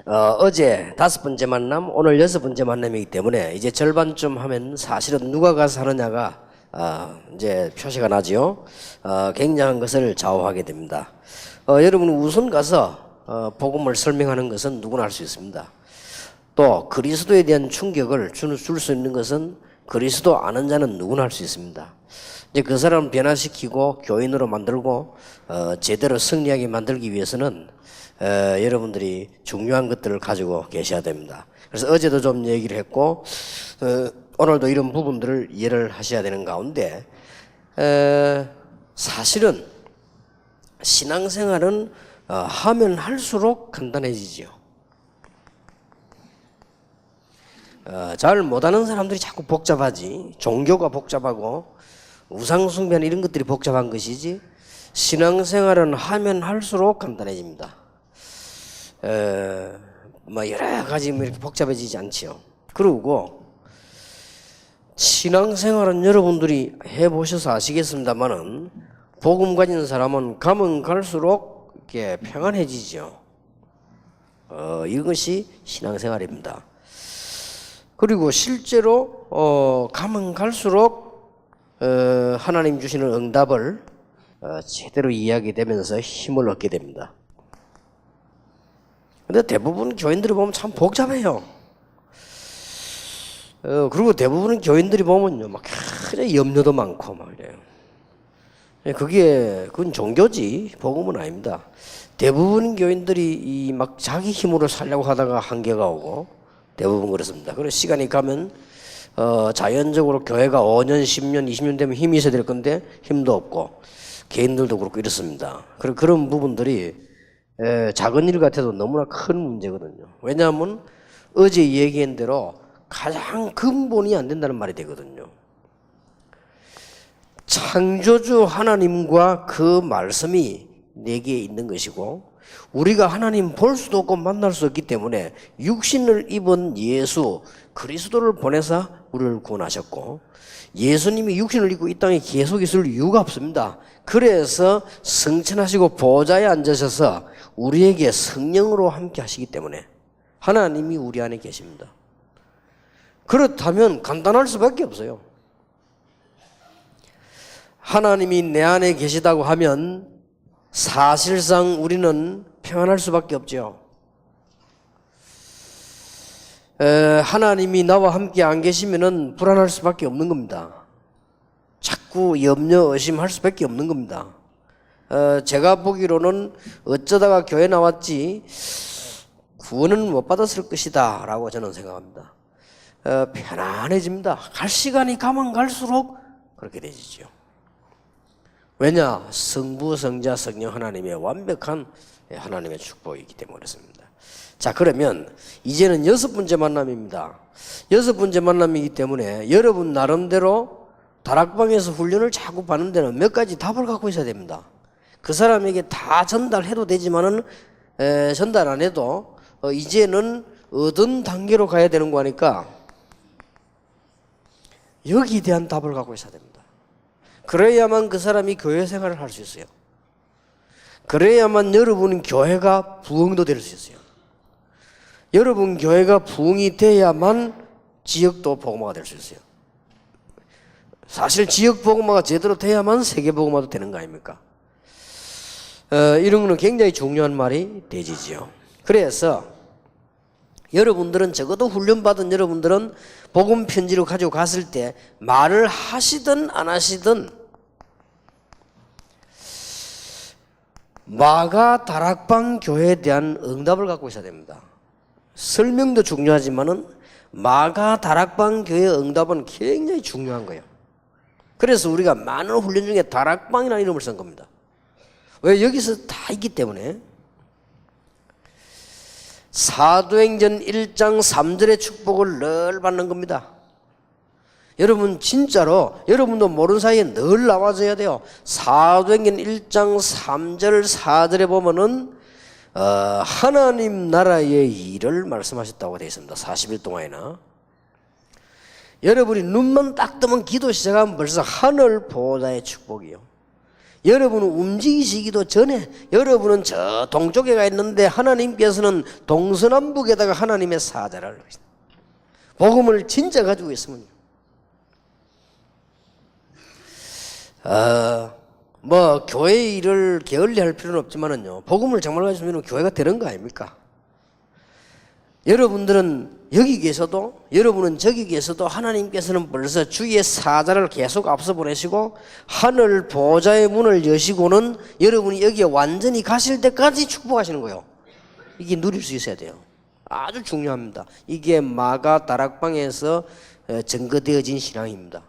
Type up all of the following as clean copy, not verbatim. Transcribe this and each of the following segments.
어제 5번째 만남, 오늘 6번째 만남이기 때문에 이제 절반쯤 하면 사실은 누가 가서 하느냐가 이제 표시가 나지요. 굉장한 것을 좌우하게 됩니다. 여러분 우선 가서 복음을 설명하는 것은 누구나 할 수 있습니다. 또 그리스도에 대한 충격을 줄 수 있는 것은 그리스도 아는 자는 누구나 할 수 있습니다. 이제 그 사람을 변화시키고 교인으로 만들고 제대로 승리하게 만들기 위해서는 여러분들이 중요한 것들을 가지고 계셔야 됩니다. 그래서 어제도 좀 얘기를 했고 오늘도 이런 부분들을 이해를 하셔야 되는 가운데 사실은 신앙생활은 하면 할수록 간단해지죠. 잘 못하는 사람들이 자꾸 복잡하지. 종교가 복잡하고 우상숭배는 이런 것들이 복잡한 것이지 신앙생활은 하면 할수록 간단해집니다. 여러 가지 이렇게 복잡해지지 않지요. 그리고 신앙생활은 여러분들이 해보셔서 아시겠습니다만은 복음 가진 사람은 가면 갈수록 이렇게 평안해지죠. 이것이 신앙생활입니다. 그리고 실제로 가면 갈수록 하나님 주시는 응답을 제대로 이해하게 되면서 힘을 얻게 됩니다. 근데 대부분 교인들이 보면 참 복잡해요. 그리고 대부분 교인들이 보면요, 막 그냥 염려도 많고 막 이래요. 그건 종교지 복음은 아닙니다. 대부분 교인들이 막 자기 힘으로 살려고 하다가 한계가 오고 대부분 그렇습니다. 그래서 시간이 가면 자연적으로 교회가 5년, 10년, 20년 되면 힘이 있어야 될 건데 힘도 없고 개인들도 그렇고 이렇습니다. 그런 부분들이 작은 일 같아도 너무나 큰 문제거든요. 왜냐하면 어제 얘기한 대로 가장 근본이 안 된다는 말이 되거든요. 창조주 하나님과 그 말씀이 내게 있는 것이고 우리가 하나님 볼 수도 없고 만날 수 없기 때문에 육신을 입은 예수 그리스도를 보내사 우리를 구원하셨고 예수님이 육신을 입고 이 땅에 계속 있을 이유가 없습니다. 그래서 승천하시고 보좌에 앉으셔서 우리에게 성령으로 함께 하시기 때문에 하나님이 우리 안에 계십니다. 그렇다면 간단할 수밖에 없어요. 하나님이 내 안에 계시다고 하면 사실상 우리는 평안할 수밖에 없죠. 하나님이 나와 함께 안 계시면은 불안할 수밖에 없는 겁니다. 자꾸 염려, 의심할 수밖에 없는 겁니다. 제가 보기로는 어쩌다가 교회 나왔지 구원은 못 받았을 것이다 라고 저는 생각합니다. 편안해집니다. 갈 시간이 가면 갈수록 그렇게 되지죠. 왜냐? 성부, 성자, 성령 하나님의 완벽한 하나님의 축복이기 때문에 그렇습니다. 자, 그러면 이제는 6번째 만남입니다. 6번째 만남이기 때문에 여러분 나름대로 다락방에서 훈련을 자꾸 받는 데는 몇 가지 답을 갖고 있어야 됩니다. 그 사람에게 다 전달해도 되지만은 전달 안 해도 이제는 어떤 단계로 가야 되는 거 하니까 여기에 대한 답을 갖고 있어야 됩니다. 그래야만 그 사람이 교회 생활을 할 수 있어요. 그래야만 여러분 교회가 부흥도 될 수 있어요. 여러분 교회가 부흥이 돼야만 지역도 복음화가 될 수 있어요. 사실 지역 복음화가 제대로 돼야만 세계 복음화도 되는 거 아닙니까? 이런 거는 굉장히 중요한 말이 되지요. 그래서 여러분들은 적어도 훈련받은 여러분들은 복음 편지를 가지고 갔을 때 말을 하시든 안 하시든 마가 다락방 교회에 대한 응답을 갖고 있어야 됩니다. 설명도 중요하지만은 마가 다락방 교회의 응답은 굉장히 중요한 거예요. 그래서 우리가 많은 훈련 중에 다락방이라는 이름을 쓴 겁니다. 왜? 여기서 다 있기 때문에. 사도행전 1장 3절의 축복을 늘 받는 겁니다. 여러분 진짜로 여러분도 모르는 사이에 늘 나와줘야 돼요. 사도행전 1장 3절 4절에 보면은 하나님 나라의 일을 말씀하셨다고 되어 있습니다. 40일 동안이나. 여러분이 눈만 딱 뜨면 기도 시작하면 벌써 하늘 보호자의 축복이요. 여러분은 움직이시기도 전에 여러분은 저 동쪽에 가 있는데 하나님께서는 동서남북에다가 하나님의 사자를 복음을 진짜 가지고 있으면요. 뭐 교회 일을 게을리할 필요는 없지만은요. 복음을 정말 가지고 있으면 교회가 되는 거 아닙니까? 여러분들은 여기 계셔도 여러분은 저기 계셔도 하나님께서는 벌써 주의 사자를 계속 앞서 보내시고 하늘 보좌의 문을 여시고는 여러분이 여기에 완전히 가실 때까지 축복하시는 거예요. 이게 누릴 수 있어야 돼요. 아주 중요합니다. 이게 마가 다락방에서 증거되어진 신앙입니다.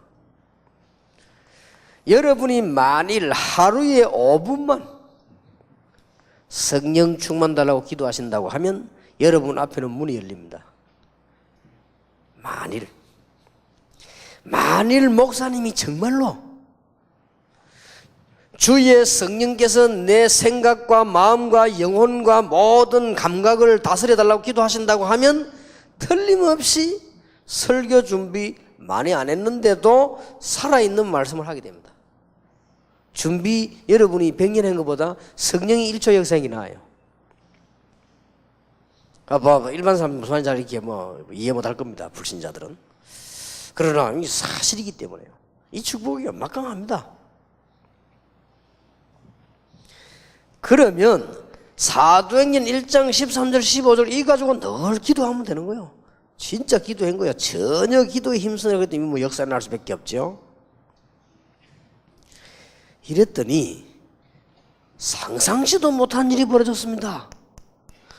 여러분이 만일 하루에 5분만 성령 충만 달라고 기도하신다고 하면 여러분 앞에는 문이 열립니다. 만일 목사님이 정말로 주의 성령께서 내 생각과 마음과 영혼과 모든 감각을 다스려 달라고 기도하신다고 하면 틀림없이 설교 준비 많이 안 했는데도 살아있는 말씀을 하게 됩니다. 준비 여러분이 100년 한 것보다 성령이 1초 역사하기 나아요. 일반 사람 무슨 말인지 이렇게 이해 못할 겁니다. 불신자들은. 그러나 이게 사실이기 때문에요. 이 축복이 막강합니다. 그러면 사도행전 1장 13절 15절 이 가지고 늘 기도하면 되는 거예요. 진짜 기도한 거예요. 전혀 기도에 힘쓰는 것 때문에 역사 날 수밖에 없죠. 이랬더니 상상치도 못한 일이 벌어졌습니다.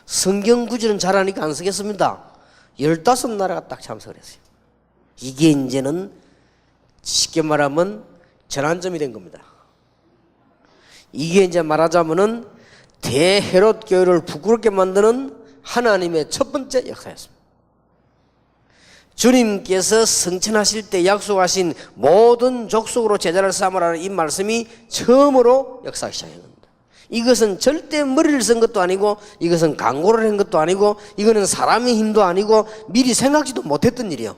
성경 구절은 잘하니까 안 쓰겠습니다. 15나라가 딱 참석을 했어요. 이게 이제는 쉽게 말하면 전환점이 된 겁니다. 이게 이제 말하자면은 대헤롯 교회를 부끄럽게 만드는 하나님의 첫 번째 역사였습니다. 주님께서 성천하실 때 약속하신 모든 족속으로 제자를 삼으라는 이 말씀이 처음으로 역사하기 시작한 겁니다. 이것은 절대 머리를 쓴 것도 아니고 이것은 강구를 한 것도 아니고 이거는 사람의 힘도 아니고 미리 생각지도 못했던 일이요.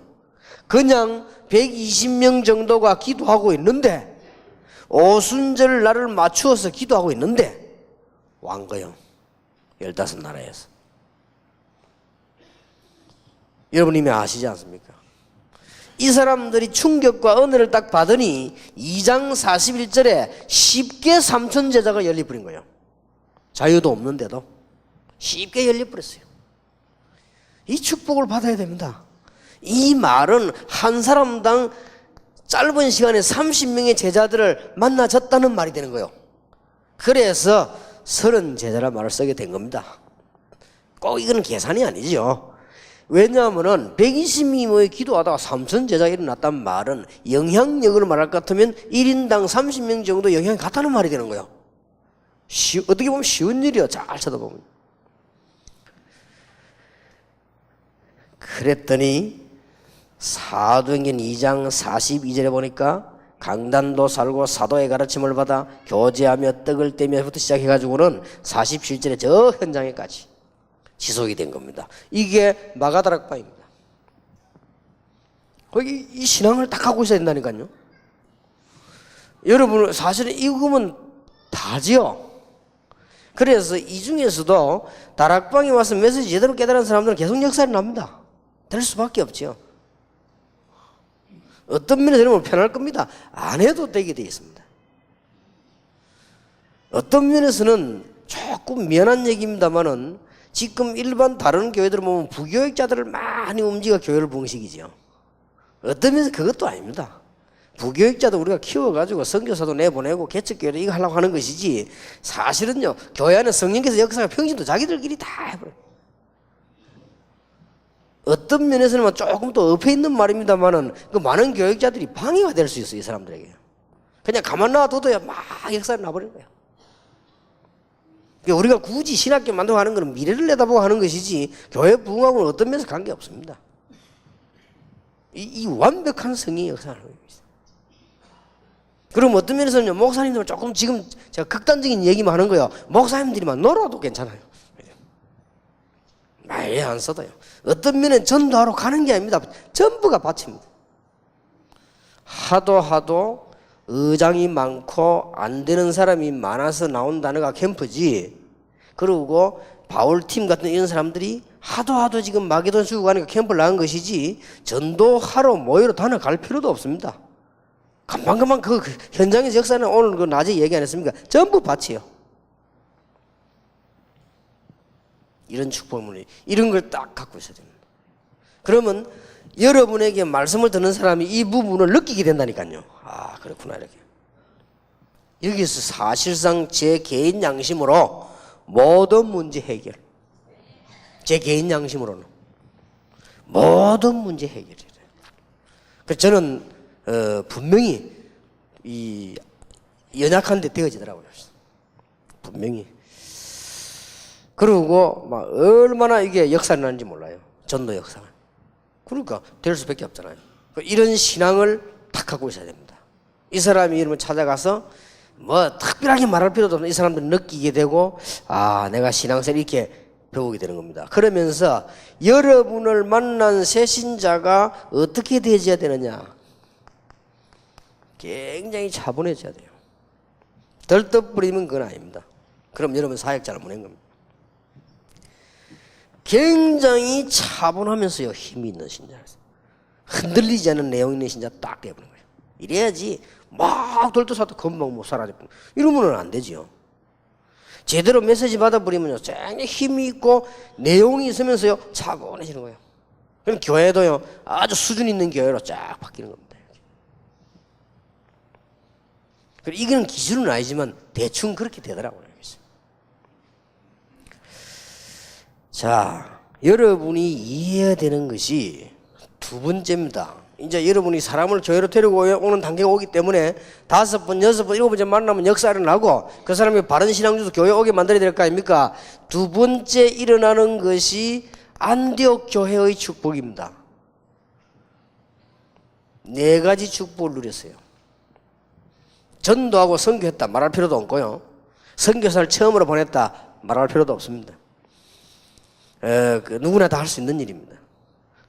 그냥 120명 정도가 기도하고 있는데 오순절 날을 맞추어서 기도하고 있는데 왕 거예요. 15나라에서. 여러분 이미 아시지 않습니까? 이 사람들이 충격과 은혜를 딱 받으니 2장 41절에 쉽게 3천 제자가 열려버린 거예요. 자유도 없는데도 쉽게 열려버렸어요. 이 축복을 받아야 됩니다. 이 말은 한 사람당 짧은 시간에 30명의 제자들을 만나줬다는 말이 되는 거예요. 그래서 30제자라는 말을 쓰게 된 겁니다. 꼭 이거는 계산이 아니죠. 왜냐하면 120명이 모여 기도하다가 3,000제자가 일어났단 말은 영향력을 말할 것 같으면 1인당 30명 정도 영향이 같다는 말이 되는 거예요. 어떻게 보면 쉬운 일이에요. 잘 쳐다보면. 그랬더니 사도행전 2장 42절에 보니까 강단도 살고 사도의 가르침을 받아 교제하며 떡을 떼며부터 시작해가지고는 47절에 저 현장에까지 지속이 된 겁니다. 이게 마가다락방입니다. 거기 이 신앙을 딱 갖고 있어야 된다니까요. 여러분 사실은 이거면 다지요. 그래서 이 중에서도 다락방에 와서 메시지 제대로 깨달은 사람들은 계속 역사를 납니다. 될 수밖에 없죠. 어떤 면에서 여러분 편할 겁니다. 안 해도 되게 되어 있습니다. 어떤 면에서는 조금 미안한 얘기입니다만은 지금 일반 다른 교회들을 보면 부교육자들을 많이 움직여 교회를 봉식이죠. 어떤 면에서 그것도 아닙니다. 부교육자도 우리가 키워가지고 선교사도 내보내고 개척교회도 이거 하려고 하는 것이지 사실은요 교회 안에 성령께서 역사가 평신도 자기들끼리 다 해버려요. 어떤 면에서는 조금 또 엎여 있는 말입니다만은 그 많은 교육자들이 방해가 될 수 있어요. 이 사람들에게. 그냥 가만 놔둬도야 막 역사를 나버리는 거예요. 우리가 굳이 신학교 만들고 하는 것은 미래를 내다보고 하는 것이지 교회 부흥하고는 어떤 면에서 관계없습니다. 이 완벽한 성의 역사를 하는 겁니다. 그럼 어떤 면에서는 목사님들은 조금 지금 제가 극단적인 얘기만 하는 거예요. 목사님들이만 놀아도 괜찮아요. 말에 안 써도요. 어떤 면은 전도하러 가는 게 아닙니다. 전부가 바칩니다. 하도 의장이 많고 안 되는 사람이 많아서 나온 단어가 캠프지. 그리고 바울팀 같은 이런 사람들이 하도 지금 마게돈 주고 가니까 캠프를 나간 것이지 전도하러 모이러 다녀갈 필요도 없습니다. 금방금방 그 현장에서 역사는 오늘 그 낮에 얘기 안 했습니까? 전부 밭이에요. 이런 축복문이 이런 걸 딱 갖고 있어야 됩니다. 그러면 여러분에게 말씀을 듣는 사람이 이 부분을 느끼게 된다니까요. 아, 그렇구나 이렇게. 여기서 사실상 제 개인 양심으로 모든 문제 해결. 제 개인 양심으로는 모든 문제 해결이래요. 그래서 저는 분명히 이 연약한 데 되어지더라고요. 분명히. 그리고 막 얼마나 이게 역사를 나는지 몰라요. 전도 역사가. 그러니까 될 수밖에 없잖아요. 이런 신앙을 딱 갖고 있어야 됩니다. 이 사람이 이러면 찾아가서 뭐 특별하게 말할 필요도 없는 이 사람들 느끼게 되고 아 내가 신앙생활 이렇게 배우게 되는 겁니다. 그러면서 여러분을 만난 새 신자가 어떻게 되어야 되느냐 굉장히 차분해져야 돼요. 덜떡부리면 그건 아닙니다. 그럼 여러분 사역자를 보낸 겁니다. 굉장히 차분하면서요 힘이 있는 신자, 흔들리지 않는 내용 있는 신자 딱 되어버린 거예요. 이래야지 막 돌도사도 금방 못 사라져. 이러면은 안 되지요. 제대로 메시지 받아버리면요 굉장히 힘이 있고 내용이 있으면서요 차분해지는 거예요. 그럼 교회도요 아주 수준 있는 교회로 쫙 바뀌는 겁니다. 이거는 기술은 아니지만 대충 그렇게 되더라고요. 자, 여러분이 이해해야 되는 것이 두 번째입니다. 이제 여러분이 사람을 교회로 데리고 오는 단계가 오기 때문에 5번, 6번, 7번째 만나면 역사를 나고 그 사람이 바른 신앙 주소 교회 오게 만들어야 될 거 아닙니까? 두 번째 일어나는 것이 안디옥 교회의 축복입니다. 4가지 축복을 누렸어요. 전도하고 선교했다 말할 필요도 없고요. 선교사를 처음으로 보냈다 말할 필요도 없습니다. 누구나 다 할 수 있는 일입니다.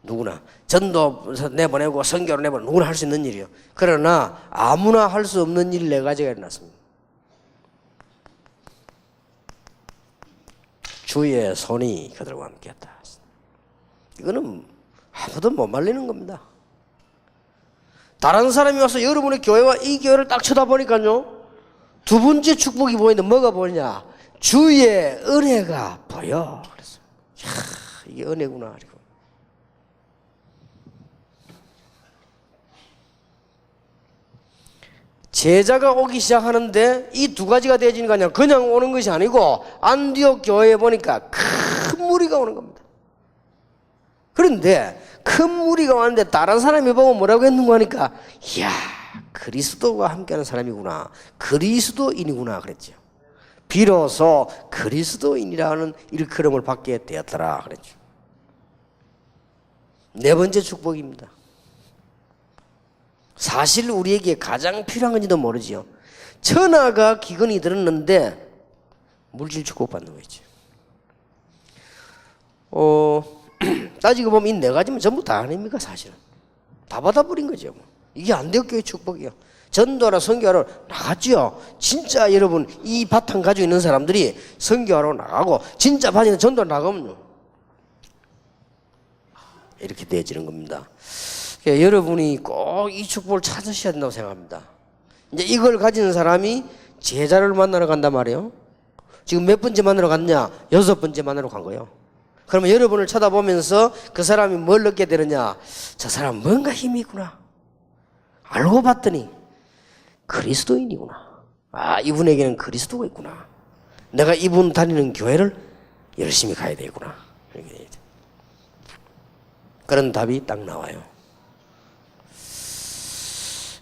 누구나 전도 내보내고 선교로 내보내고 누구나 할 수 있는 일이요. 그러나 아무나 할 수 없는 일 4가지가 일어났습니다. 주의 손이 그들과 함께했다. 이거는 아무도 못 말리는 겁니다. 다른 사람이 와서 여러분의 교회와 이 교회를 딱 쳐다보니까요 두 번째 축복이 보이는데 뭐가 보이냐? 주의 은혜가 보여. 그래서 이게 은혜구나. 그리고 제자가 오기 시작하는데 이 2가지가 되어지니까 그냥 오는 것이 아니고 안디옥 교회에 보니까 큰 무리가 오는 겁니다. 그런데 큰 무리가 왔는데 다른 사람이 보고 뭐라고 했는가 하니까 이야 그리스도와 함께하는 사람이구나, 그리스도인이구나 그랬죠. 비로소 그리스도인이라는 일컬음을 받게 되었더라 그랬죠. 4번째 축복입니다. 사실 우리에게 가장 필요한 건지도 모르지요. 천하가 기근이 들었는데 물질 축복받는 거죠. 따지고 보면 이 4가지면 전부 다 아닙니까? 사실은 다 받아버린 거죠. 이게 안디옥 교회 축복이요. 전도하러 선교하러 나갔죠. 진짜 여러분 이 바탕 가지고 있는 사람들이 선교하러 나가고 진짜 바지는 전도 나가면요 이렇게 되어지는 겁니다. 그러니까 여러분이 꼭 이 축복을 찾으셔야 된다고 생각합니다. 이제 이걸 가진 사람이 제자를 만나러 간단 말이에요. 지금 몇 번째 만나러 갔냐? 6번째 만나러 간 거예요. 그러면 여러분을 쳐다보면서 그 사람이 뭘 느끼게 되느냐? 저 사람 뭔가 힘이 있구나. 알고 봤더니 그리스도인이구나. 아, 이분에게는 그리스도가 있구나. 내가 이분 다니는 교회를 열심히 가야 되구나. 그런 답이 딱 나와요.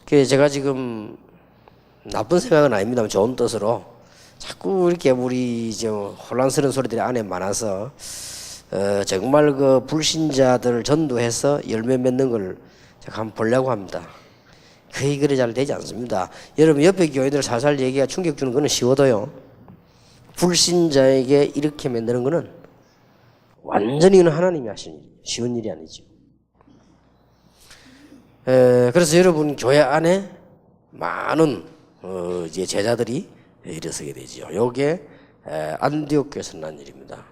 제가 지금 나쁜 생각은 아닙니다만 좋은 뜻으로 자꾸 이렇게 우리 혼란스러운 소리들이 안에 많아서 정말 그 불신자들을 전도해서 열매 맺는 걸 제가 한번 보려고 합니다. 그게 그래 잘 되지 않습니다. 여러분 옆에 교회들 살살 얘기가 충격 주는 거는 쉬워도요. 불신자에게 이렇게 만드는 거는 완전히 하나님이 하시는 일이에요. 쉬운 일이 아니죠. 그래서 여러분 교회 안에 많은 이제 제자들이 일어서게 되죠. 요게 안디옥 교회에서 난 일입니다.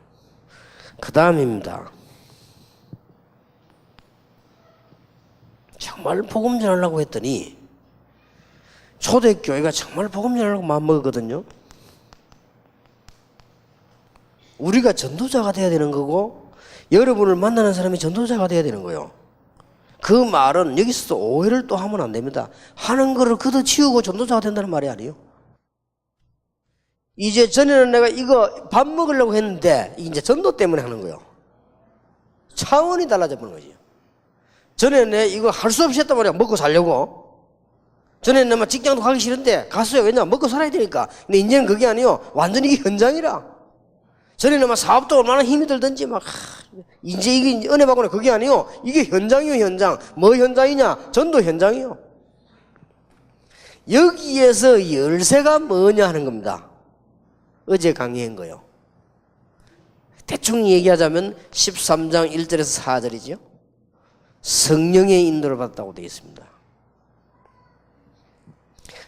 그 다음입니다. 정말 복음 전하려고 했더니 초대교회가 정말 복음 전하려고 마음먹었거든요. 우리가 전도자가 돼야 되는 거고 여러분을 만나는 사람이 전도자가 돼야 되는 거예요. 그 말은 여기서 오해를 또 하면 안 됩니다. 하는 거를 걷어치우고 전도자가 된다는 말이 아니에요. 이제 전에는 내가 이거 밥 먹으려고 했는데 이제 전도 때문에 하는 거예요. 차원이 달라져 버린 거지. 전에는 내가 이거 할 수 없이 했단 말이야. 먹고 살려고. 전에는 내가 직장도 가기 싫은데 갔어요. 왜냐면 먹고 살아야 되니까. 근데 이제는 그게 아니에요. 완전히 이게 현장이라. 전에는 막 사업도 얼마나 힘이 들든지 막 이제 이게 은혜 받거나 그게 아니에요. 이게 현장이에요. 현장. 뭐 현장이냐? 전도 현장이에요. 여기에서 열쇠가 뭐냐 하는 겁니다. 어제 강의한 거요. 대충 얘기하자면 13장 1절에서 4절이죠. 성령의 인도를 받았다고 되어 있습니다.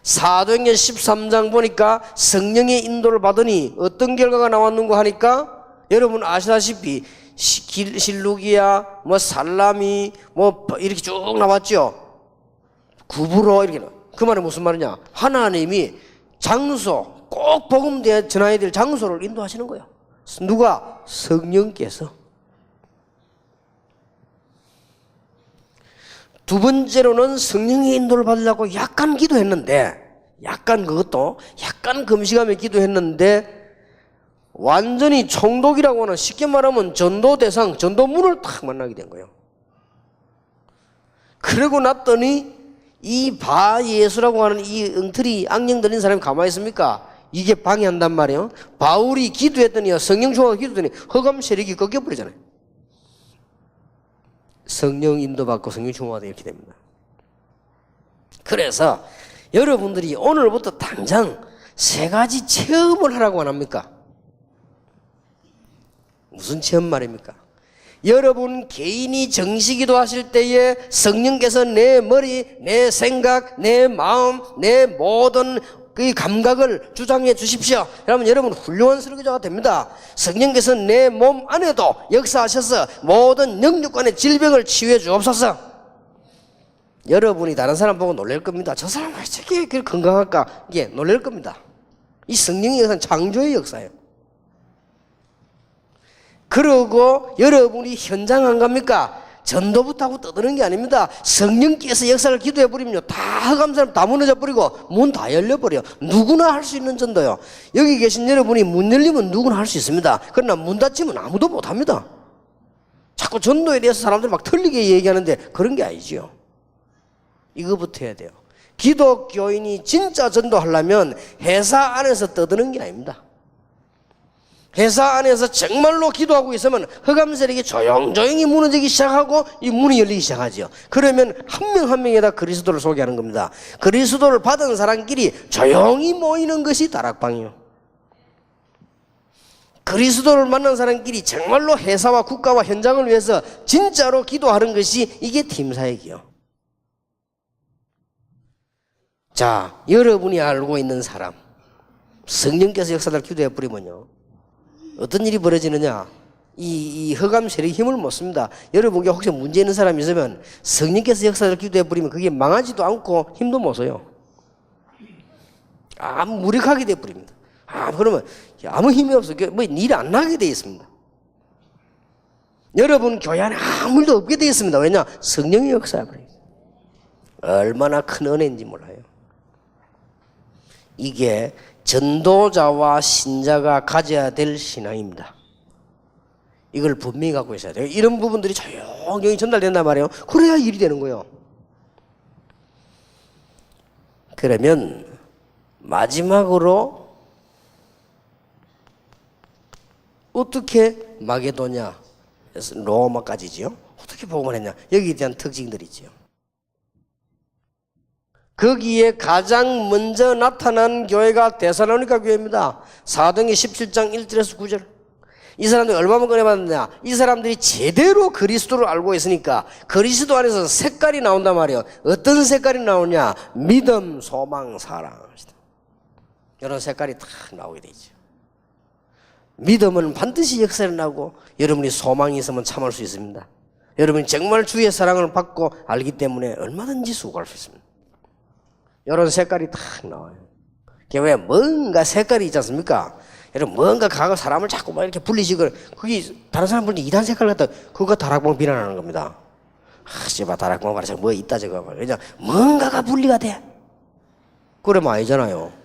사도행전 13장 보니까 성령의 인도를 받으니 어떤 결과가 나왔는고 하니까 여러분 아시다시피 실루기야 뭐 살라미 뭐 이렇게 쭉 나왔죠. 구부로 이렇게. 그 말이 무슨 말이냐? 하나님이 장소 꼭 복음 전해야 될 장소를 인도하시는 거예요. 누가? 성령께서. 두 번째로는 성령의 인도를 받으려고 약간 기도했는데, 약간 그것도 약간 금식하며 기도했는데 완전히 총독이라고 하는, 쉽게 말하면 전도 대상, 전도문을 탁 만나게 된 거예요. 그러고 났더니 이 바예수라고 하는 이 엉터리 악령 들린 사람이 가만히 있습니까? 이게 방해한단 말이에요. 바울이 기도했더니, 성령 충만하고 기도했더니 흑암 세력이 꺾여버리잖아요. 성령 인도받고 성령 충만하다 이렇게 됩니다. 그래서 여러분들이 오늘부터 당장 세 가지 체험을 하라고 안 합니까? 무슨 체험 말입니까? 여러분 개인이 정식기도 하실 때에 성령께서 내 머리, 내 생각, 내 마음, 내 모든 그 감각을 주장해 주십시오. 그러면 여러분 훌륭한 설교자가 됩니다. 성령께서 내 몸 안에도 역사하셔서 모든 영육간의 질병을 치유해 주옵소서. 여러분이 다른 사람 보고 놀랄 겁니다. 저 사람 왜 저렇게 건강할까? 이게 놀랄 겁니다. 이 성령의 역사는 창조의 역사예요. 그러고 여러분이 현장 안 갑니까? 전도부터 하고 떠드는 게 아닙니다. 성령께서 역사를 기도해 버리면요, 다 흑암 사람 다 무너져 버리고 문 다 열려 버려. 누구나 할 수 있는 전도요. 여기 계신 여러분이 문 열리면 누구나 할 수 있습니다. 그러나 문 닫히면 아무도 못 합니다. 자꾸 전도에 대해서 사람들이 막 틀리게 얘기하는데 그런 게 아니지요. 이거부터 해야 돼요. 기독교인이 진짜 전도하려면 회사 안에서 떠드는 게 아닙니다. 회사 안에서 정말로 기도하고 있으면 흑암 세력이 조용조용히 무너지기 시작하고 이 문이 열리기 시작하죠. 그러면 한 명 한 명에다 그리스도를 소개하는 겁니다. 그리스도를 받은 사람끼리 조용히 모이는 것이 다락방이에요. 그리스도를 만난 사람끼리 정말로 회사와 국가와 현장을 위해서 진짜로 기도하는 것이 이게 팀사역이에요. 자, 여러분이 알고 있는 사람, 성령께서 역사를 기도해 버리면요, 어떤 일이 벌어지느냐? 이 흑암 세력이 힘을 못 씁니다. 여러분께 혹시 문제 있는 사람이 있으면 성령께서 역사를 기도해 버리면 그게 망하지도 않고 힘도 못 써요. 아무 무력하게 돼 버립니다. 그러면 아무 힘이 없어. 뭐 일이 안 나게 돼 있습니다. 여러분 교회 안에 아무 일도 없게 돼 있습니다. 왜냐? 성령의 역사야 버립니다. 얼마나 큰 은혜인지 몰라요. 이게 전도자와 신자가 가져야 될 신앙입니다. 이걸 분명히 갖고 있어야 돼요. 이런 부분들이 조용히 전달된단 말이에요. 그래야 일이 되는 거예요. 그러면 마지막으로 어떻게 마게도냐, 로마까지지요? 어떻게 복음을 했냐? 여기에 대한 특징들이 있죠. 거기에 가장 먼저 나타난 교회가 데살로니가 교회입니다. 사도행전 17장 1절에서 9절. 이 사람들이 얼마만큼 은혜 받았느냐? 이 사람들이 제대로 그리스도를 알고 있으니까 그리스도 안에서 색깔이 나온단 말이에요. 어떤 색깔이 나오냐? 믿음, 소망, 사랑. 이런 색깔이 다 나오게 되죠. 믿음은 반드시 역사를 나고, 여러분이 소망이 있으면 참을 수 있습니다. 여러분이 정말 주의 사랑을 받고 알기 때문에 얼마든지 수고할 수 있습니다. 이런 색깔이 딱 나와요. 왜 뭔가 색깔이 있지 않습니까? 여러분 뭔가 가고 사람을 자꾸 막 이렇게 불리시고, 그게 다른 사람 불리 이단 색깔 같다, 그거 다락방 비난하는 겁니다. 씨발 다락방 말이야 뭐 있다 저거. 그냥 뭔가가 분리가 돼. 그러면 아니잖아요.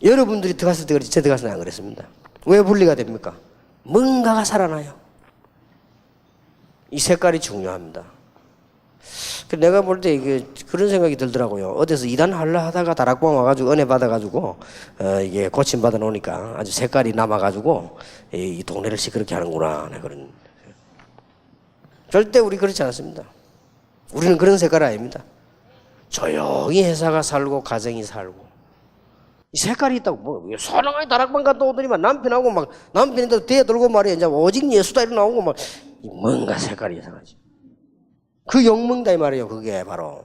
여러분들이 들어갔을 때 그렇지, 제 들어갔을 때 안 그랬습니다. 왜 분리가 됩니까? 뭔가가 살아나요. 이 색깔이 중요합니다. 내가 볼 때 이게 그런 생각이 들더라고요. 어디서 이단 하려 하다가 다락방 와가지고 은혜 받아가지고 이게 고침 받아 놓으니까 아주 색깔이 남아가지고 이 동네를 시끄럽게 하는구나. 그런. 절대 우리 그렇지 않습니다. 우리는 그런 색깔 아닙니다. 조용히 회사가 살고 가정이 살고. 이 색깔이 있다고 뭐 사랑하게 다락방 갔다 오더니만 남편하고 막 남편인데도 대에 들고 말이야 이제 오직 예수다 이러 나오고 막 뭔가 색깔이 이상하지. 그 욕먹다 이 말이에요. 그게 바로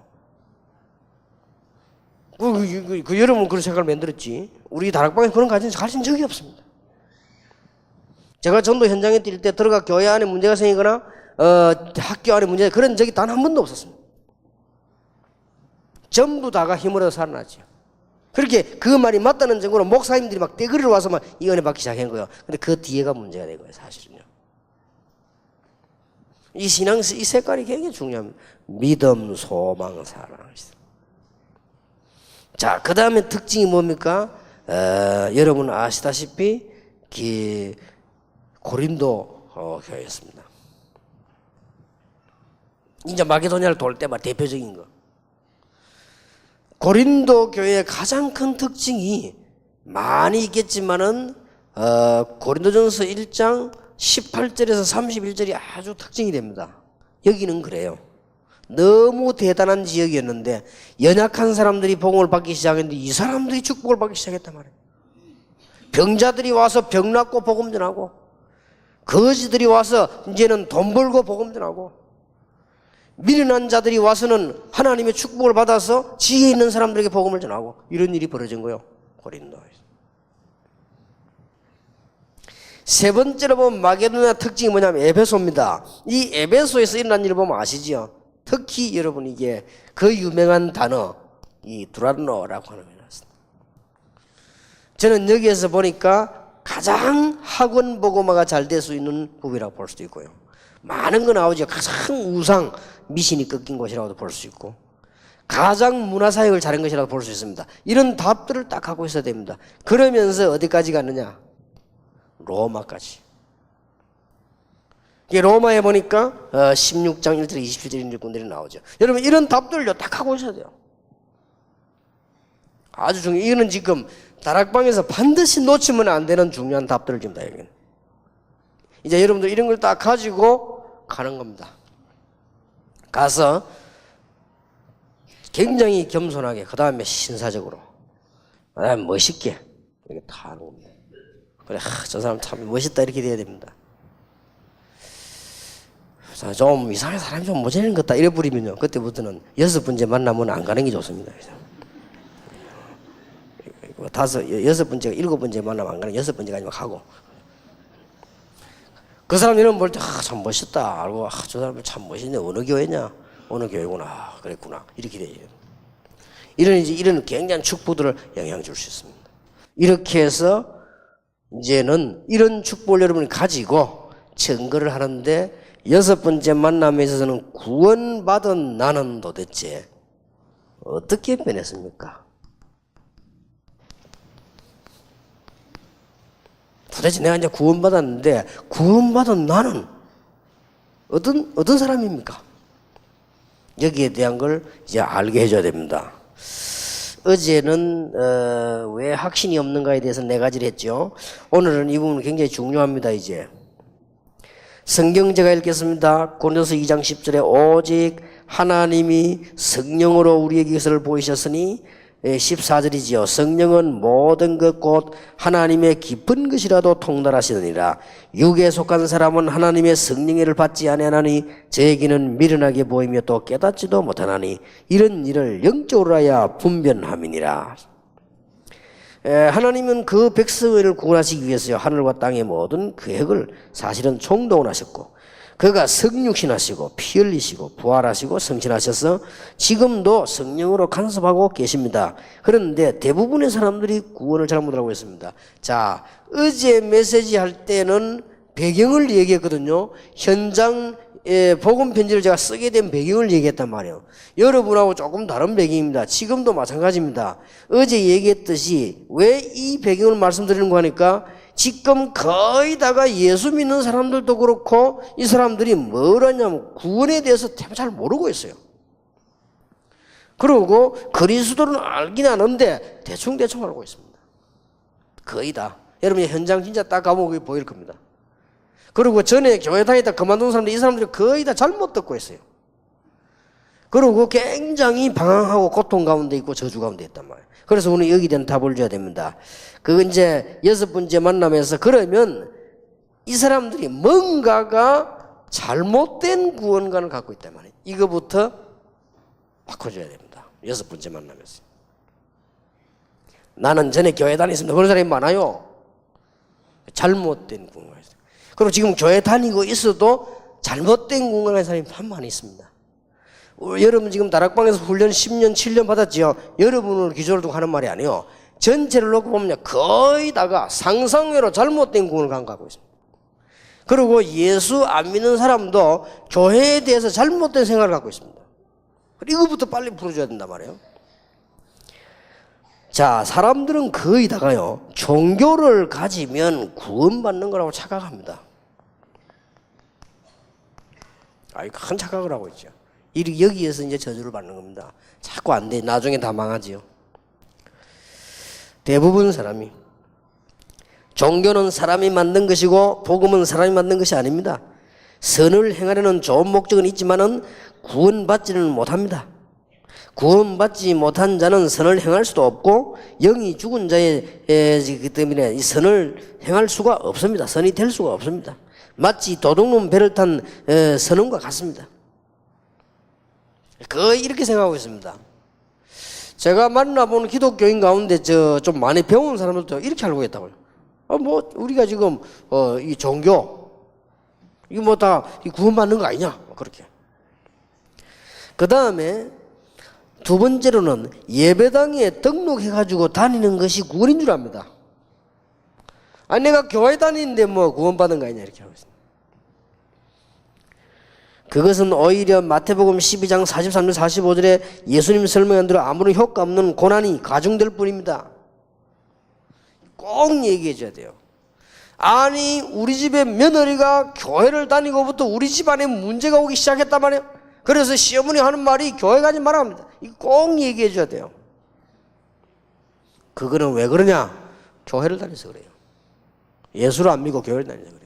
그 여러분 그런 색깔을 만들었지. 우리 다락방에 그런 가진 적이 없습니다. 제가 전도 현장에 뛸 때 들어가 교회 안에 문제가 생기거나 학교 안에 문제가 그런 적이 단 한 번도 없었습니다. 전부 다가 힘으로 살아나죠. 그렇게 그 말이 맞다는 증거로 목사님들이 막 떼거리를 와서 막 이 은혜 받기 시작한 거예요. 근데 그 뒤에가 문제가 된 거예요, 사실은요. 이 신앙, 이 색깔이 굉장히 중요합니다. 믿음, 소망, 사랑. 자, 그 다음에 특징이 뭡니까? 여러분 아시다시피 고린도 교회였습니다. 이제 마게도냐를 돌 때 막 대표적인 거. 고린도 교회의 가장 큰 특징이 많이 있겠지만은 고린도전서 1장 18절에서 31절이 아주 특징이 됩니다. 여기는 그래요. 너무 대단한 지역이었는데 연약한 사람들이 복음을 받기 시작했는데 이 사람들이 축복을 받기 시작했단 말이에요. 병자들이 와서 병 낫고 복음 전하고, 거지들이 와서 이제는 돈 벌고 복음 전하고, 미련한 자들이 와서는 하나님의 축복을 받아서 지혜 있는 사람들에게 복음을 전하고, 이런 일이 벌어진 거예요, 고린도에서. 세 번째로 보면 마게도냐 특징이 뭐냐면 에베소입니다. 이 에베소에서 일어난 일을 보면 아시죠? 특히 여러분 이게 그 유명한 단어 이 두란노라고 하는 게 나왔습니다. 저는 여기에서 보니까 가장 학원 복음화가 잘 될 수 있는 부분이라고 볼 수도 있고요. 많은 거 나오죠. 가장 우상 미신이 꺾인 곳이라고도 볼 수 있고, 가장 문화사역을 잘한 것이라고 볼 수 있습니다. 이런 답들을 딱 갖고 있어야 됩니다. 그러면서 어디까지 갔느냐? 로마까지. 로마에 보니까 16장 1절 27절 군들이 나오죠. 여러분 이런 답들을요 딱 하고 있어야 돼요. 아주 중요해요. 이거는 지금 다락방에서 반드시 놓치면 안 되는 중요한 답들을 지금 다 얘기해요. 이제 여러분들 이런 걸 딱 가지고 가는 겁니다. 가서 굉장히 겸손하게, 그 다음에 신사적으로, 그 다음에 멋있게 이렇게 다 하는 겁니다. 그래, 저 사람 참 멋있다 이렇게 돼야 됩니다. 좀 이상한 사람이 좀 모자란 것 같다 이래 버리면요, 그때부터는 6번째 만나면 안 가는 게 좋습니다. 여섯 번째가 7번째 만나면 안 가는, 6번째까지만 가고, 그 사람 이름 볼 때 참 멋있다 알고, 저 사람 참 멋있네, 어느 교회냐, 어느 교회구나, 그랬구나 이렇게 돼요. 이런 굉장한 축복들을 영향 줄 수 있습니다. 이렇게 해서 이제는 이런 축복을 여러분이 가지고 증거를 하는데, 6번째 만남에 있어서는 구원받은 나는 도대체 어떻게 변했습니까? 도대체 내가 이제 구원받았는데 구원받은 나는 어떤 사람입니까? 여기에 대한 걸 이제 알게 해줘야 됩니다. 어제는 왜 확신이 없는가에 대해서 4가지를 했죠. 오늘은 이 부분은 굉장히 중요합니다. 이제 성경 제가 읽겠습니다. 고린도서 2장 10절에 오직 하나님이 성령으로 우리에게 것을 보이셨으니 14절이지요. 성령은 모든 것 곧 하나님의 깊은 것이라도 통달하시느니라. 육에 속한 사람은 하나님의 성령을 받지 아니하나니 저에게는 미련하게 보이며 또 깨닫지도 못하나니 이런 일을 영적으로 하여 분별함이니라. 하나님은 그 백성을 구원하시기 위해서 하늘과 땅의 모든 계획을 사실은 총동원하셨고, 그가 성육신하시고 피 흘리시고 부활하시고 성신하셔서 지금도 성령으로 간섭하고 계십니다. 그런데 대부분의 사람들이 구원을 잘못 알고 있습니다. 자, 어제 메시지 할 때는 배경을 얘기했거든요. 현장 복음 편지를 제가 쓰게 된 배경을 얘기했단 말이에요. 여러분하고 조금 다른 배경입니다. 지금도 마찬가지입니다. 어제 얘기했듯이 왜 이 배경을 말씀드리는 거 하니까 지금 거의 다가 예수 믿는 사람들도 그렇고 이 사람들이 뭘 하냐면 구원에 대해서 잘 모르고 있어요. 그리고 그리스도는 알긴 아는데 대충 알고 있습니다. 거의 다. 여러분이 현장 진짜 딱 가보면 보일 겁니다. 그리고 전에 교회 다니다 그만둔 사람들, 이 사람들이 거의 다 잘못 듣고 있어요. 그리고 굉장히 방황하고 고통 가운데 있고 저주 가운데 있단 말이에요. 그래서 오늘 여기에 대한 답을 줘야 됩니다. 그건 이제 6번째 만남에서, 그러면 이 사람들이 뭔가가 잘못된 구원관을 갖고 있단 말이에요. 이거부터 바꿔줘야 됩니다. 6번째 만남에서. 나는 전에 교회 다녔습니다. 그런 사람이 많아요. 잘못된 구원관. 그리고 지금 교회 다니고 있어도 잘못된 구원관의 사람이 참 많이 있습니다. 여러분 지금 다락방에서 훈련 10년, 7년 받았지요. 여러분을 기준으로 두고 하는 말이 아니에요. 전체를 놓고 보면 거의 다가 상상외로 잘못된 구원을 갖고 있습니다. 그리고 예수 안 믿는 사람도 교회에 대해서 잘못된 생각을 갖고 있습니다. 이거부터 빨리 풀어줘야 된단 말이에요. 자, 사람들은 거의 다가요, 종교를 가지면 구원받는 거라고 착각합니다. 큰 착각을 하고 있죠. 여기에서 이제 저주를 받는 겁니다. 자꾸 안 돼. 나중에 다 망하지요. 대부분 사람이, 종교는 사람이 만든 것이고 복음은 사람이 만든 것이 아닙니다. 선을 행하려는 좋은 목적은 있지만은 구원받지는 못합니다. 구원받지 못한 자는 선을 행할 수도 없고 영이 죽은 자의 그 때문에 이 선을 행할 수가 없습니다. 선이 될 수가 없습니다. 마치 도둑놈 배를 탄 선원과 같습니다. 거의 이렇게 생각하고 있습니다. 제가 만나본 기독교인 가운데 좀 많이 배운 사람들도 이렇게 알고 있다고요. 우리가 지금 이 종교 이거 다 구원받는 거 아니냐, 그렇게. 그 다음에 두 번째로는 예배당에 등록해가지고 다니는 것이 구원인 줄 압니다. 내가 교회 다니는데 구원받은 거 아니냐, 이렇게 하고 있습니다. 그것은 오히려 마태복음 12장 43절 45절에 예수님 설명한 대로 아무런 효과 없는 고난이 가중될 뿐입니다. 꼭 얘기해 줘야 돼요. 아니, 우리 집에 며느리가 교회를 다니고부터 우리 집안에 문제가 오기 시작했단 말이에요. 그래서 시어머니 하는 말이 교회 가지 말라 합니다. 이거 꼭 얘기해 줘야 돼요. 그거는 왜 그러냐? 교회를 다녀서 그래요. 예수를 안 믿고 교회를 다녀서 그래요.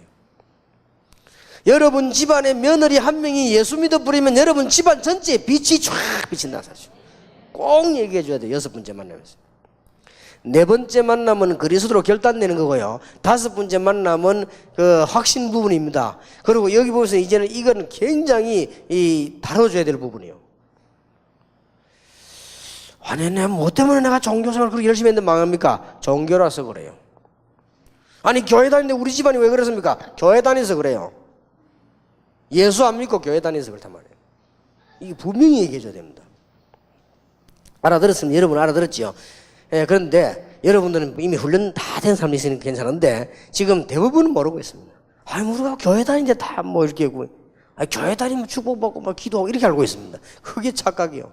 여러분 집안에 며느리 한 명이 예수 믿어버리면 여러분 집안 전체에 빛이 쫙 비친다 사실. 꼭 얘기해 줘야 돼요. 6번째 만남에서. 4번째 만남은 그리스도로 결단되는 거고요. 5번째 만남은 그 확신 부분입니다. 그리고 여기 보면서 이제는 이건 굉장히 다뤄줘야 될 부분이에요. 내가 뭐 때문에 내가 종교생활을 그렇게 열심히 했는데 망합니까? 종교라서 그래요. 아니, 교회 다니는데 우리 집안이 왜 그렇습니까? 교회 다녀서 그래요. 예수 안 믿고 교회 다녀서 그렇단 말이에요. 이게 분명히 얘기해 줘야 됩니다. 알아들었으면 여러분 알아들었지요? 그런데 여러분들은 이미 훈련 다 된 사람이 있으니까 괜찮은데 지금 대부분은 모르고 있습니다. 우리가 교회 다니는데 다 이렇게 하고, 교회 다니면 축복받고 기도하고 이렇게 알고 있습니다. 그게 착각이요.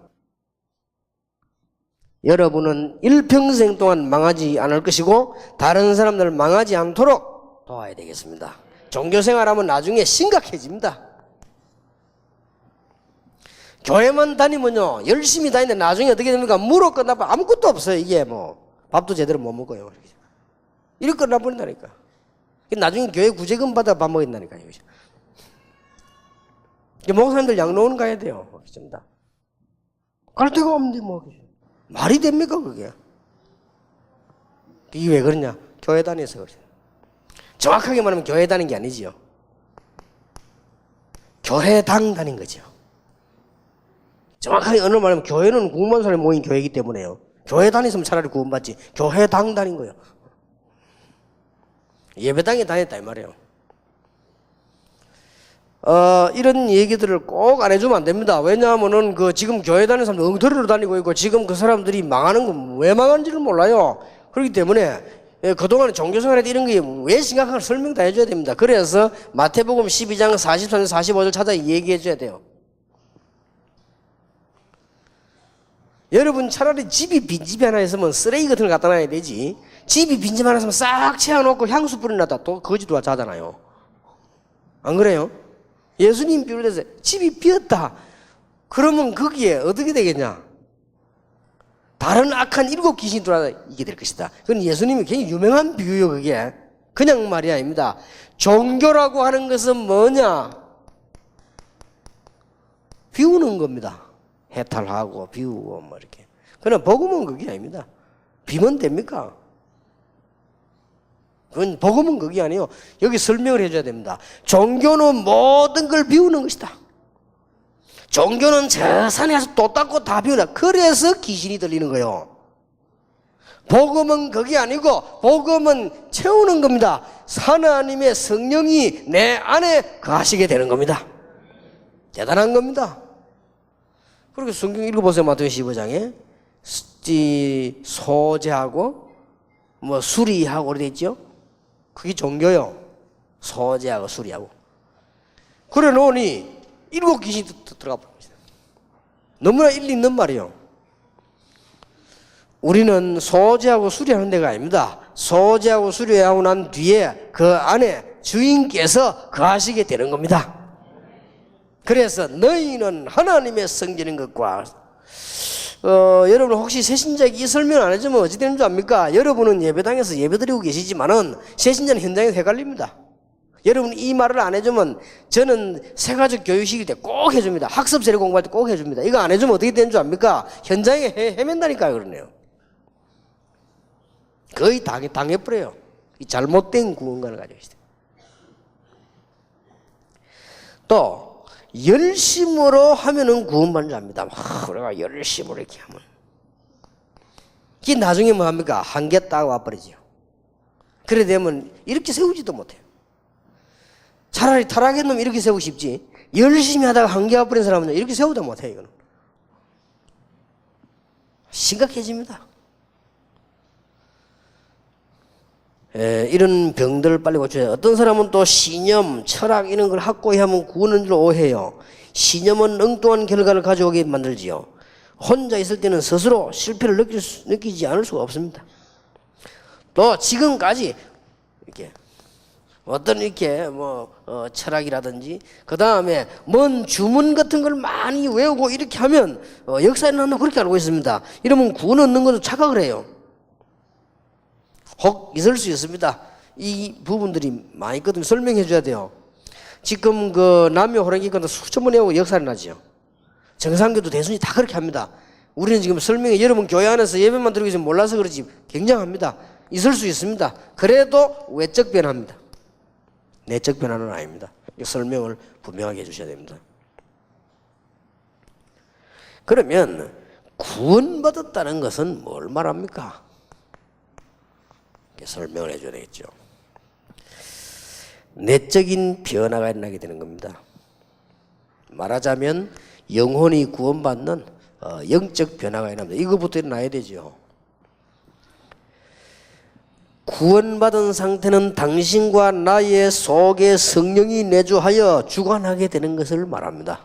여러분은 일평생 동안 망하지 않을 것이고 다른 사람들 망하지 않도록 도와야 되겠습니다. 종교생활하면 나중에 심각해집니다. 교회만 다니면요, 열심히 다니는데 나중에 어떻게 됩니까? 물어 끝나면 아무것도 없어요. 이게 밥도 제대로 못 먹어요. 이렇게 끝나버린다니까. 나중에 교회 구제금 받아 밥 먹인다니까요. 목사님들 양로원 가야 돼요. 갈 데가 없는데 말이 됩니까 그게? 이게 왜 그러냐? 교회 다녀서 그래요. 정확하게 말하면 교회 다닌 게 아니지요. 교회당 다닌 거죠. 정확하게 어느 말하면 교회는 구원받은 사람이 모인 교회이기 때문에요. 교회 다녔으면 차라리 구원받지. 교회당 다닌 거예요. 예배당에 다녔다 이 말이에요. 이런 얘기들을 꼭 안 해주면 안 됩니다. 왜냐하면은 지금 교회 다니는 사람들 엉터리로 다니고 있고 지금 그 사람들이 망하는 건 왜 망하는지를 몰라요. 그렇기 때문에 그동안 종교생활에 이런 게 왜 심각한가 설명 다 해줘야 됩니다. 그래서 마태복음 12장 44절 45절 찾아 얘기해 줘야 돼요. 여러분 차라리 집이 빈집이 하나 있으면 쓰레기 같은 걸 갖다 놔야 되지. 집이 빈집 하나 있으면 싹 채워놓고 향수 뿌려놨다 또 거지도 자잖아요. 안 그래요? 예수님 비유대서 집이 비었다. 그러면 거기에 어떻게 되겠냐? 다른 악한 7 귀신이 들어와게 될 것이다. 그건 예수님이 굉장히 유명한 비유요 그게. 그냥 말이 아닙니다. 종교라고 하는 것은 뭐냐? 비우는 겁니다. 해탈하고 비우고 뭐 이렇게. 그러나 복음은 그게 아닙니다. 비면 됩니까? 그건 복음은 그게 아니에요. 여기 설명을 해줘야 됩니다. 종교는 모든 걸 비우는 것이다. 종교는 저 산에 가서 또 닦고 다 비우다. 그래서 귀신이 들리는 거예요. 복음은 그게 아니고 복음은 채우는 겁니다. 하나님의 성령이 내 안에 거하시게 되는 겁니다. 대단한 겁니다. 그렇게 성경 읽어보세요. 마태복음 15장에 소제하고 뭐 수리하고 그래 있죠. 그게 종교요. 소제하고 수리하고. 그래 놓으니 7 귀신이 들어가 버립니다. 너무나 일리 있는 말이에요. 우리는 소제하고 수리하는 데가 아닙니다. 소제하고 수리하고 난 뒤에 그 안에 주인께서 거하시게 되는 겁니다. 그래서 너희는 하나님의 성전인 것과 여러분 혹시 새신자에게 이 설명 안 해주면 어찌 되는 줄 압니까? 여러분은 예배당에서 예배드리고 계시지만은 새신자는 현장에서 헷갈립니다. 여러분 이 말을 안 해주면 저는 새가족 교육시킬 때 꼭 해줍니다. 학습 세례 공부할 때 꼭 해줍니다. 이거 안 해주면 어떻게 되는 줄 압니까? 현장에 헤맨다니까요. 그러네요. 거의 당해버려요. 이 잘못된 구원관을 가지고 있어요. 또 열심으로 하면은 구원받는 줄 압니다. 우리가 열심으로 이렇게 하면 이게 나중에 뭐 합니까? 한계 딱 와버리죠. 그래 되면 이렇게 세우지도 못해요. 차라리 타락한 놈 이렇게 세우고 싶지 열심히 하다가 한계 와버린 사람은 이렇게 세우도 못해요. 이거는 심각해집니다. 이런 병들을 빨리 고쳐야 돼요. 어떤 사람은 또 신념, 철학 이런 걸 확고히 하면 구원인 줄 오해해요. 신념은 엉뚱한 결과를 가져오게 만들지요. 혼자 있을 때는 스스로 실패를 느끼지 않을 수가 없습니다. 또 지금까지 이렇게 어떤 이렇게 철학이라든지 그 다음에 먼 주문 같은 걸 많이 외우고 이렇게 하면 역사에는 한다 그렇게 알고 있습니다. 이러면 구원 얻는 것도 착각을 해요. 혹 있을 수 있습니다. 이 부분들이 많이 있거든요. 설명해 줘야 돼요. 지금 남녀 호랑이가 수천 번 외우고 역사를 나지요. 정상교도 대순이 다 그렇게 합니다. 우리는 지금 설명해 여러분 교회 안에서 예배만 드리고 있으면 몰라서 그렇지 굉장합니다. 있을 수 있습니다. 그래도 외적 변화입니다. 내적 변화는 아닙니다. 설명을 분명하게 해주셔야 됩니다. 그러면 구원받았다는 것은 뭘 말합니까? 설명을 해줘야 되겠죠. 내적인 변화가 일어나게 되는 겁니다. 말하자면 영혼이 구원받는 영적 변화가 일어납니다. 이거부터 일어나야 되죠. 구원받은 상태는 당신과 나의 속에 성령이 내주하여 주관하게 되는 것을 말합니다.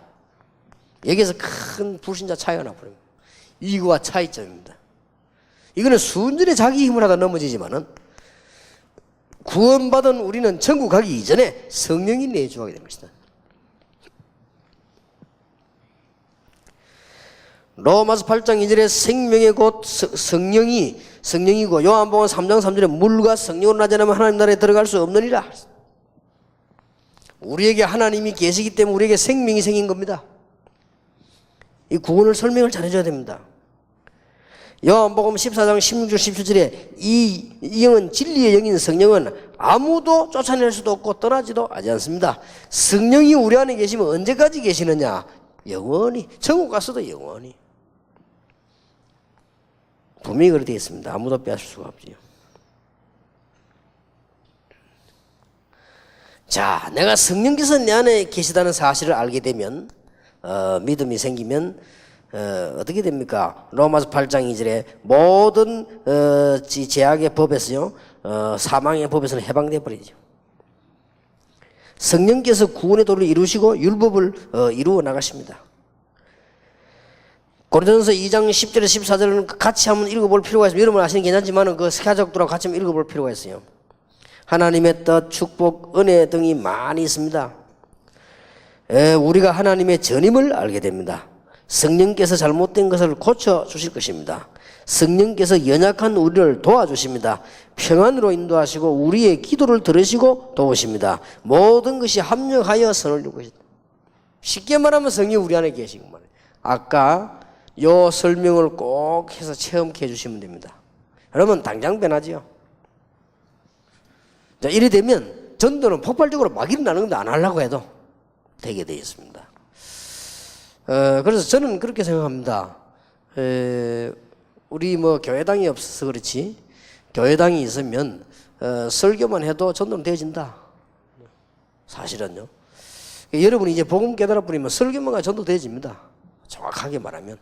여기에서 큰 불신자 차이가 나버립니다. 이거와 차이점입니다. 이거는 순전히 자기 힘을 하다 넘어지지만은 구원받은 우리는 천국 가기 이전에 성령이 내주하게 되는 것이다. 로마서 8장 2절에 생명의 곧 성령이고 요한복음 3장 3절에 물과 성령으로 나지 않으면 하나님 나라에 들어갈 수 없느니라. 우리에게 하나님이 계시기 때문에 우리에게 생명이 생긴 겁니다. 이 구원을 설명을 잘해줘야 됩니다. 요한복음 14장 16절 17절에 이 영은 진리의 영인 성령은 아무도 쫓아낼 수도 없고 떠나지도 하지 않습니다. 성령이 우리 안에 계시면 언제까지 계시느냐? 영원히. 천국 가서도 영원히. 분명히 그렇게 되어 있습니다. 아무도 빼앗을 수가 없지요. 자, 내가 성령께서 내 안에 계시다는 사실을 알게 되면 믿음이 생기면 어떻게 됩니까? 로마서 8장 2절에 모든 제약의 법에서요, 사망의 법에서는 해방되어 버리죠. 성령께서 구원의 도를 이루시고 율법을 이루어 나가십니다. 고린도전서 2장 10절에 14절은 같이 한번 읽어볼 필요가 있습니다. 여러분 아시는 게 괜찮지만 그 가족들하고 같이 한번 읽어볼 필요가 있어요. 하나님의 뜻, 축복, 은혜 등이 많이 있습니다. 우리가 하나님의 전임을 알게 됩니다. 성령께서 잘못된 것을 고쳐주실 것입니다. 성령께서 연약한 우리를 도와주십니다. 평안으로 인도하시고 우리의 기도를 들으시고 도우십니다. 모든 것이 합력하여 선을 이루고 있습니다. 쉽게 말하면 성령이 우리 안에 계시고 말이에요. 아까 요 설명을 꼭 해서 체험해 주시면 됩니다. 그러면 당장 변하지요. 자, 이래 되면 전도는 폭발적으로 막 일어나는 건데 안 하려고 해도 되게 되어 있습니다. 그래서 저는 그렇게 생각합니다. 우리 뭐 교회당이 없어서 그렇지, 교회당이 있으면 설교만 해도 전도는 되어진다. 사실은요. 여러분이 이제 복음 깨달아 버리면 설교만 전도 되어집니다. 정확하게 말하면.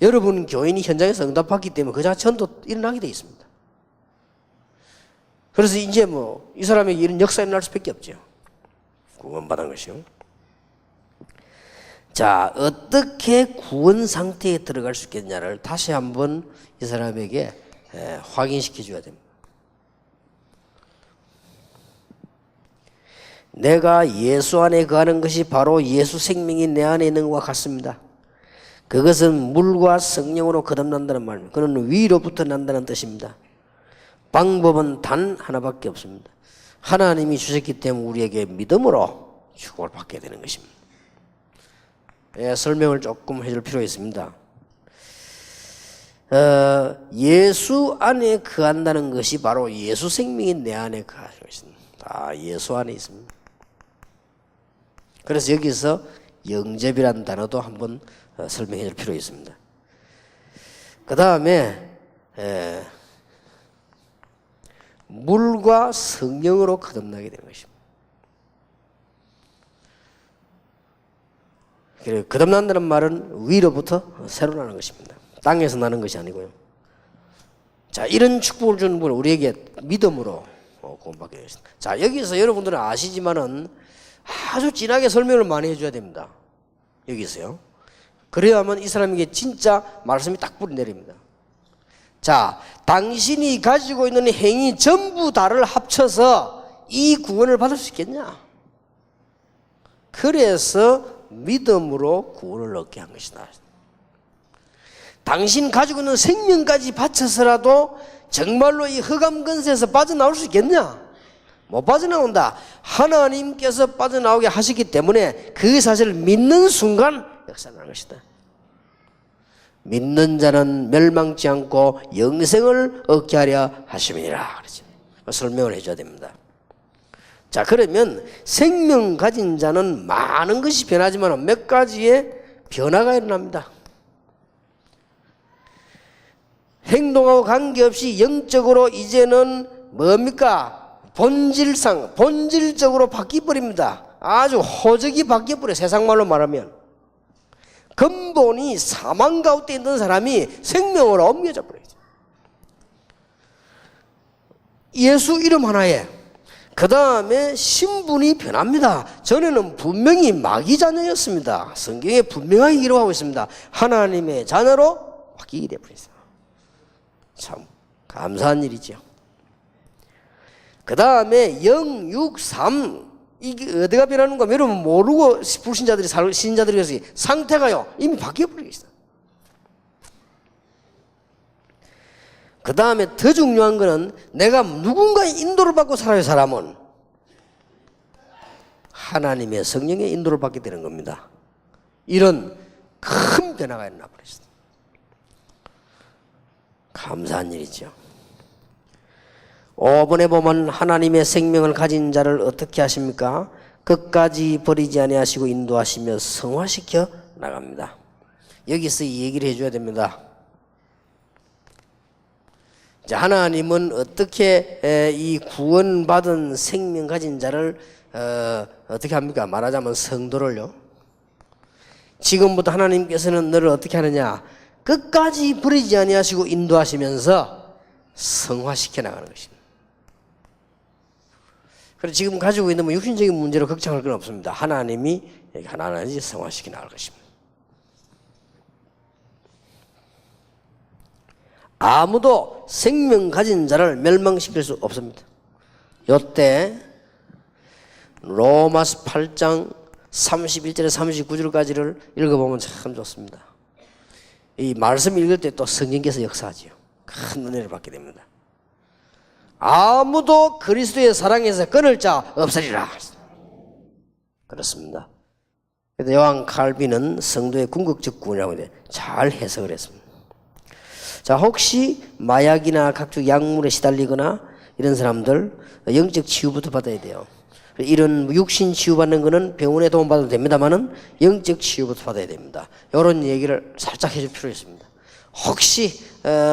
여러분 교인이 현장에서 응답받기 때문에 그 자체 전도 일어나게 되어 있습니다. 그래서 이제 뭐 이 사람에게 이런 역사가 일어날 수밖에 없죠. 구원받은 것이요. 자, 어떻게 구원 상태에 들어갈 수 있겠냐를 다시 한번 이 사람에게 확인시켜 줘야 됩니다. 내가 예수 안에 거하는 것이 바로 예수 생명이 내 안에 있는 것과 같습니다. 그것은 물과 성령으로 거듭난다는 말입니다. 그는 위로부터 난다는 뜻입니다. 방법은 단 하나밖에 없습니다. 하나님이 주셨기 때문에 우리에게 믿음으로 축복을 받게 되는 것입니다. 설명을 조금 해줄 필요가 있습니다. 예수 안에 거한다는 것이 바로 예수 생명이 내 안에 거하는 것입니다. 다 예수 안에 있습니다. 그래서 여기서 영접이라는 단어도 한번 설명해 줄 필요가 있습니다. 그 다음에 물과 성령으로 거듭나게 되는 것입니다. 그리고 거듭난다는 말은 위로부터 새로 나는 것입니다. 땅에서 나는 것이 아니고요. 자, 이런 축복을 주는 분은 우리에게 믿음으로 구원받게 되겠습니다. 자, 여기서 여러분들은 아시지만은 아주 진하게 설명을 많이 해줘야 됩니다. 여기서요. 그래야만 이 사람에게 진짜 말씀이 딱 뿌리 내립니다. 자, 당신이 가지고 있는 행위 전부 다를 합쳐서 이 구원을 받을 수 있겠냐? 그래서 믿음으로 구원을 얻게 한 것이다. 당신 가지고 있는 생명까지 바쳐서라도 정말로 이 흑암 근세에서 빠져나올 수 있겠냐? 못 빠져나온다. 하나님께서 빠져나오게 하시기 때문에 그 사실을 믿는 순간 역사하는 것이다. 믿는 자는 멸망치 않고 영생을 얻게 하려 하심이니라. 그렇죠. 설명을 해줘야 됩니다. 자, 그러면 생명 가진 자는 많은 것이 변하지만 몇 가지의 변화가 일어납니다. 행동하고 관계없이 영적으로 이제는 뭡니까? 본질적으로 바뀌어버립니다. 아주 호적이 바뀌어버려요. 세상말로 말하면. 근본이 사망 가운데 있는 사람이 생명으로 옮겨져 버리죠. 예수 이름 하나에 그 다음에 신분이 변합니다. 전에는 분명히 마귀 자녀였습니다. 성경에 분명하게 기록하고 있습니다. 하나님의 자녀로 바뀌게 되어버렸어요. 참 감사한 일이죠. 그 다음에 영육삼, 이게 어디가 변하는가 여러분 모르고 불신자들이 신자들이 그래서 상태가요 이미 바뀌어버리고 있어요. 그 다음에 더 중요한 거는 내가 누군가의 인도를 받고 살아요. 사람은 하나님의 성령의 인도를 받게 되는 겁니다. 이런 큰 변화가 일어나 버렸어요. 감사한 일이죠. 5번에 보면 하나님의 생명을 가진 자를 어떻게 하십니까? 끝까지 버리지 아니하시고 인도하시며 성화시켜 나갑니다. 여기서 이 얘기를 해줘야 됩니다. 자, 하나님은 어떻게 이 구원받은 생명 가진 자를 어떻게 합니까? 말하자면 성도를요. 지금부터 하나님께서는 너를 어떻게 하느냐? 끝까지 버리지 아니하시고 인도하시면서 성화시켜 나가는 것입니다. 그래서 지금 가지고 있는 육신적인 문제로 걱정할 건 없습니다. 하나님이 하나하나 성화시켜 나갈 것입니다. 아무도 생명 가진 자를 멸망시킬 수 없습니다. 요때 로마서 8장 31절에 39절까지를 읽어보면 참 좋습니다. 이 말씀 읽을 때 또 성령께서 역사하지요. 큰 은혜를 받게 됩니다. 아무도 그리스도의 사랑에서 끊을 자 없으리라. 그렇습니다. 그래서 요한 칼빈은 성도의 궁극적 구원이라고 잘 해석을 했습니다. 자, 혹시 마약이나 각종 약물에 시달리거나 이런 사람들 영적 치유부터 받아야 돼요. 이런 육신 치유받는 거는 병원에 도움받아도 됩니다만은 영적 치유부터 받아야 됩니다. 이런 얘기를 살짝 해줄 필요 있습니다. 혹시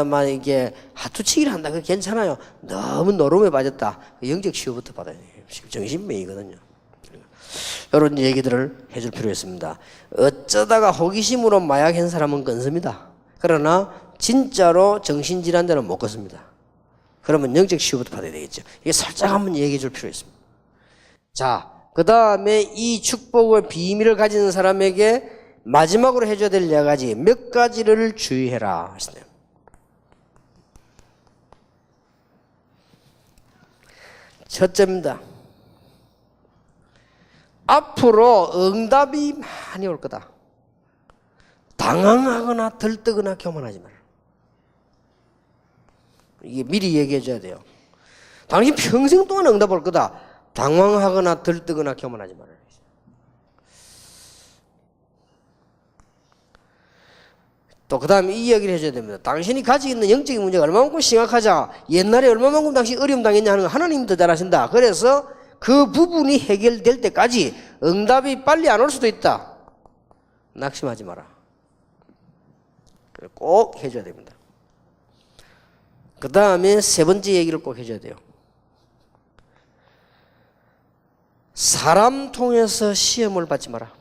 만약에 하투치기를 한다, 그거 괜찮아요. 너무 노름에 빠졌다, 영적 치유부터 받아야 돼요. 정신병이거든요. 이런 얘기들을 해줄 필요 있습니다. 어쩌다가 호기심으로 마약한 사람은 끊습니다. 그러나 진짜로 정신질환자는 못 끊습니다. 그러면 영적 치유부터 받아야 되겠죠. 이게 살짝 한번 얘기해 줄 필요 있습니다. 자, 그 다음에 이 축복의 비밀을 가진 사람에게 마지막으로 해줘야 될 4가지, 몇 가지를 주의해라 하시네요. 첫째입니다. 앞으로 응답이 많이 올 거다. 당황하거나 들뜨거나 교만하지 마라. 이게 미리 얘기해 줘야 돼요. 당신 평생 동안 응답 올 거다. 당황하거나 들뜨거나 교만하지 마라. 또 그 다음에 이 이야기를 해줘야 됩니다. 당신이 가지고 있는 영적인 문제가 얼마만큼 심각하자, 옛날에 얼마만큼 당신이 어려움 당했냐 하는 거 하나님이 더 잘 아신다. 그래서 그 부분이 해결될 때까지 응답이 빨리 안 올 수도 있다. 낙심하지 마라. 꼭 해줘야 됩니다. 그 다음에 3번째 얘기를 꼭 해줘야 돼요. 사람 통해서 시험을 받지 마라.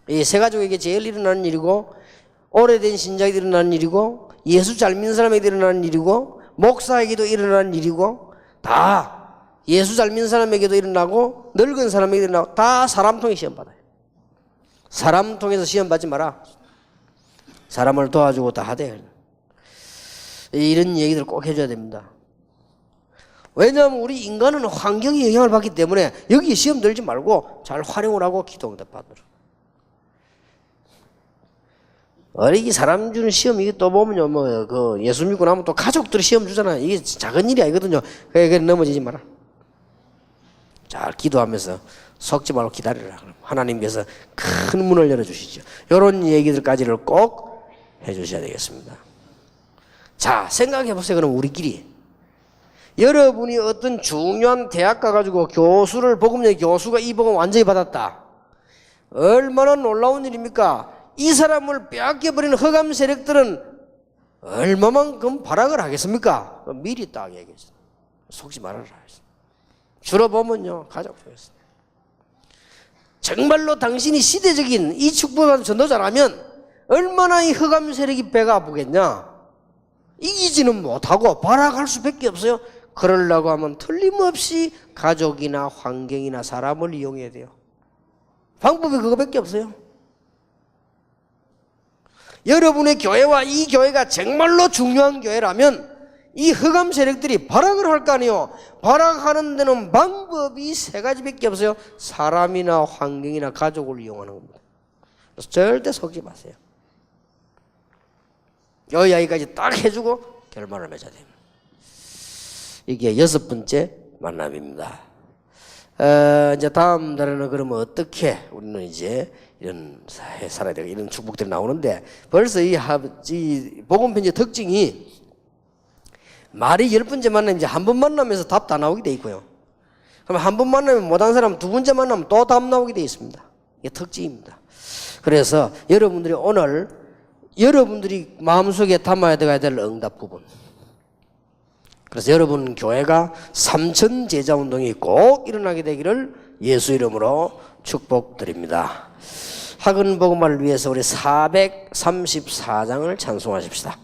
이 세가족에게 제일 일어나는 일이고, 오래된 신자에게 일어나는 일이고, 예수 잘 믿는 사람에게 일어나는 일이고, 목사에게도 일어나는 일이고, 다 예수 잘 믿는 사람에게도 일어나고, 늙은 사람에게도 일어나고, 다 사람 통해 시험 받아요. 사람 통해서 시험 받지 마라. 사람을 도와주고 다 하되. 이런 얘기들 꼭 해줘야 됩니다. 왜냐하면 우리 인간은 환경에 영향을 받기 때문에 여기 시험 들지 말고 잘 활용을 하고 기도응답 받으라. 어리기 사람 주는 시험, 이게 또 보면요, 그 예수 믿고 나면 또 가족들이 시험 주잖아요. 이게 작은 일이 아니거든요. 그래 넘어지지 마라. 잘 기도하면서 속지 말고 기다리라. 하나님께서 큰 문을 열어주시죠. 이런 얘기들까지를 꼭 해주셔야 되겠습니다. 자, 생각해 보세요. 그럼 우리끼리. 여러분이 어떤 중요한 대학 가가지고 교수를, 복음의 교수가 이 복음 완전히 받았다. 얼마나 놀라운 일입니까? 이 사람을 빼앗겨버리는 흑암 세력들은 얼마만큼 발악을 하겠습니까? 미리 딱 얘기했어요. 속지 말아라. 주로 보면요, 가족 중에서. 정말로 당신이 시대적인 이 축복받은 전도자라면 얼마나 이 흑암 세력이 배가 아프겠냐? 이기지는 못하고 발악할 수밖에 없어요. 그러려고 하면 틀림없이 가족이나 환경이나 사람을 이용해야 돼요. 방법이 그거밖에 없어요. 여러분의 교회와 이 교회가 정말로 중요한 교회라면 이 흑암 세력들이 발악을 할 거 아니에요. 발악하는 데는 방법이 3가지밖에 없어요. 사람이나 환경이나 가족을 이용하는 겁니다. 그래서 절대 속지 마세요. 이 이야기까지 딱 해주고 결말을 맺어야 됩니다. 이게 6번째 만남입니다. 이제 다음 달에는 그러면 어떻게 우리는 이제 이런 사회 살아야 되고 이런 축복들이 나오는데 벌써 이 복음편지 특징이 말이 10번째 만나면 이제 한 번 만나면서 답 다 나오게 돼 있고요. 그럼 한 번 만나면 못한 사람 두 번째 만나면 또 답 나오게 돼 있습니다. 이게 특징입니다. 그래서 여러분들이 오늘 여러분들이 마음속에 담아야 될 응답 부분. 그래서 여러분 교회가 3천 제자 운동이 꼭 일어나게 되기를 예수 이름으로 축복드립니다. 학은 복음화를 위해서 우리 434장을 찬송하십시다.